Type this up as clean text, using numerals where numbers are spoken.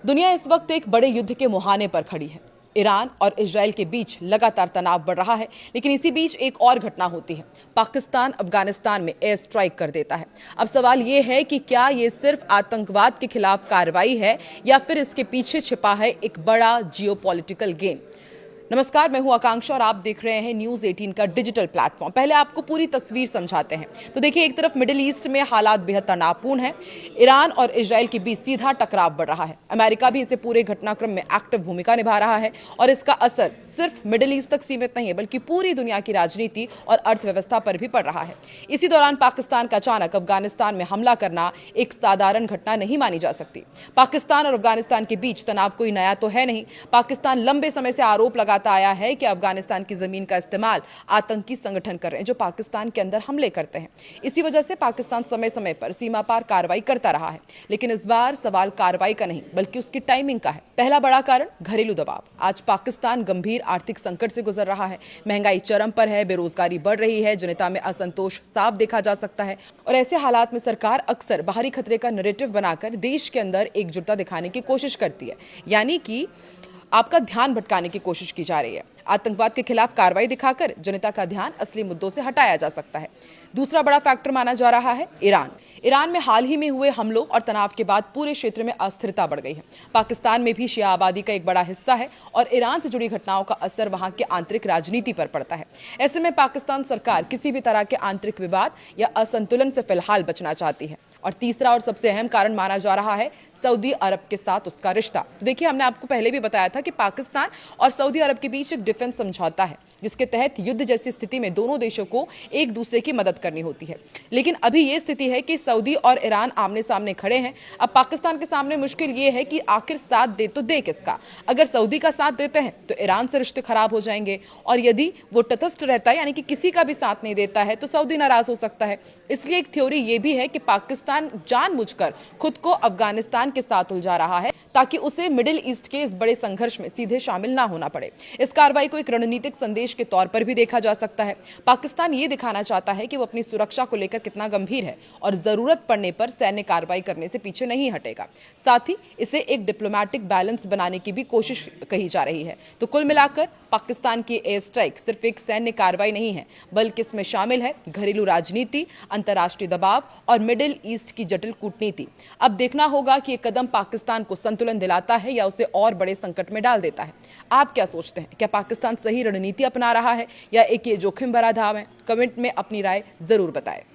दुनिया इस वक्त एक बड़े युद्ध के मुहाने पर खड़ी है। ईरान और इजराइल के बीच लगातार तनाव बढ़ रहा है, लेकिन इसी बीच एक और घटना होती है। पाकिस्तान अफगानिस्तान में एयर स्ट्राइक कर देता है। अब सवाल यह है कि क्या ये सिर्फ आतंकवाद के खिलाफ कार्रवाई है या फिर इसके पीछे छिपा है एक बड़ा जियोपॉलिटिकल गेम। नमस्कार, मैं हूं आकांक्षा और आप देख रहे हैं न्यूज 18 का डिजिटल प्लेटफॉर्म। पहले आपको पूरी तस्वीर समझाते हैं। तो देखिए, एक तरफ मिडिल ईस्ट में हालात बेहद तनावपूर्ण है। ईरान और इजराइल के बीच सीधा टकराव बढ़ रहा है। अमेरिका भी इसे पूरे घटनाक्रम में एक्टिव भूमिका निभा रहा है और इसका असर सिर्फ मिडिल ईस्ट तक सीमित नहीं है, बल्कि पूरी दुनिया की राजनीति और अर्थव्यवस्था पर भी पड़ रहा है। इसी दौरान पाकिस्तान का अचानक अफगानिस्तान में हमला करना एक साधारण घटना नहीं मानी जा सकती। पाकिस्तान और अफगानिस्तान के बीच तनाव कोई नया तो है नहीं। पाकिस्तान लंबे समय से आरोप लगाता आया है कि अफगानिस्तान की जमीन का इस्तेमाल आतंकी संगठन कर रहे हैं, जो पाकिस्तान के अंदर हमले करते हैं। इसी वजह से पाकिस्तान समय समय पर सीमा पार कार्रवाई करता रहा है, लेकिन इस बार सवाल कार्रवाई का नहीं बल्कि उसकी टाइमिंग का है। पहला बड़ा कारण घरेलू दबाव। आज पाकिस्तान गंभीर आर्थिक संकट से गुजर रहा है। महंगाई चरम पर है, बेरोजगारी बढ़ रही है, जनता में असंतोष साफ देखा जा सकता है। और ऐसे हालात में सरकार अक्सर बाहरी खतरे का नैरेटिव बनाकर देश के अंदर एकजुटता दिखाने की कोशिश करती है, यानी कि आपका ध्यान भटकाने की कोशिश की जा रही है। आतंकवाद के खिलाफ कार्रवाई दिखाकर जनता का ध्यान असली मुद्दों से हटाया जा सकता है। दूसरा बड़ा फैक्टर माना जा रहा है ईरान में हाल ही में हुए हमलों और तनाव के बाद पूरे क्षेत्र में अस्थिरता बढ़ गई है। पाकिस्तान में भी शिया आबादी का एक बड़ा हिस्सा है और ईरान से जुड़ी घटनाओं का असर वहां की आंतरिक राजनीति पर पड़ता है। ऐसे में पाकिस्तान सरकार किसी भी तरह के आंतरिक विवाद या असंतुलन से फिलहाल बचना चाहती है। और तीसरा और सबसे अहम कारण माना जा रहा है सऊदी अरब के साथ उसका रिश्ता। तो देखिए, हमने आपको पहले भी बताया था कि पाकिस्तान और सऊदी अरब के बीच एक डिफेंस समझौता है, जिसके तहत युद्ध जैसी स्थिति में दोनों देशों को एक दूसरे की मदद करनी होती है। लेकिन अभी यह स्थिति है कि सऊदी और ईरान आमने सामने खड़े हैं। अब पाकिस्तान के सामने मुश्किल यह है कि आखिर साथ दे तो दे किसका। अगर सऊदी का साथ देते हैं तो ईरान से रिश्ते खराब हो जाएंगे, और यदि वो तटस्थ रहता है, यानी कि किसी का भी साथ नहीं देता है, तो सऊदी नाराज हो सकता है। इसलिए एक थ्योरी यह भी है कि पाकिस्तान जानबूझकर खुद को अफगानिस्तान के साथ उलझा रहा है, ताकि उसे मिडिल ईस्ट के इस बड़े संघर्ष में सीधे शामिल ना होना पड़े। इस कार्रवाई को एक रणनीतिक संदेश के तौर पर भी देखा जा सकता है। पाकिस्तान ये दिखाना चाहता है कि वो अपनी सुरक्षा को लेकर कितना गंभीर है और जरूरत पड़ने पर सैन्य कार्रवाई करने से पीछे नहीं हटेगा। साथ ही इसे एक डिप्लोमैटिक बैलेंस बनाने की भी कोशिश कही जा रही है। तो कुल मिलाकर पाकिस्तान की एयर स्ट्राइक सिर्फ एक सैन्य कार्रवाई नहीं है, बल्कि इसमें शामिल है घरेलू राजनीति, अंतर्राष्ट्रीय दबाव और मिडिल ईस्ट की जटिल कूटनीति। अब देखना होगा कि ये कदम पाकिस्तान को संतुलन दिलाता है या उसे और बड़े संकट में डाल देता है। आप क्या सोचते हैं? क्या पाकिस्तान सही रणनीति अपना रहा है या एक ये जोखिम भरा धाव है? कमेंट में अपनी राय जरूर बताएं।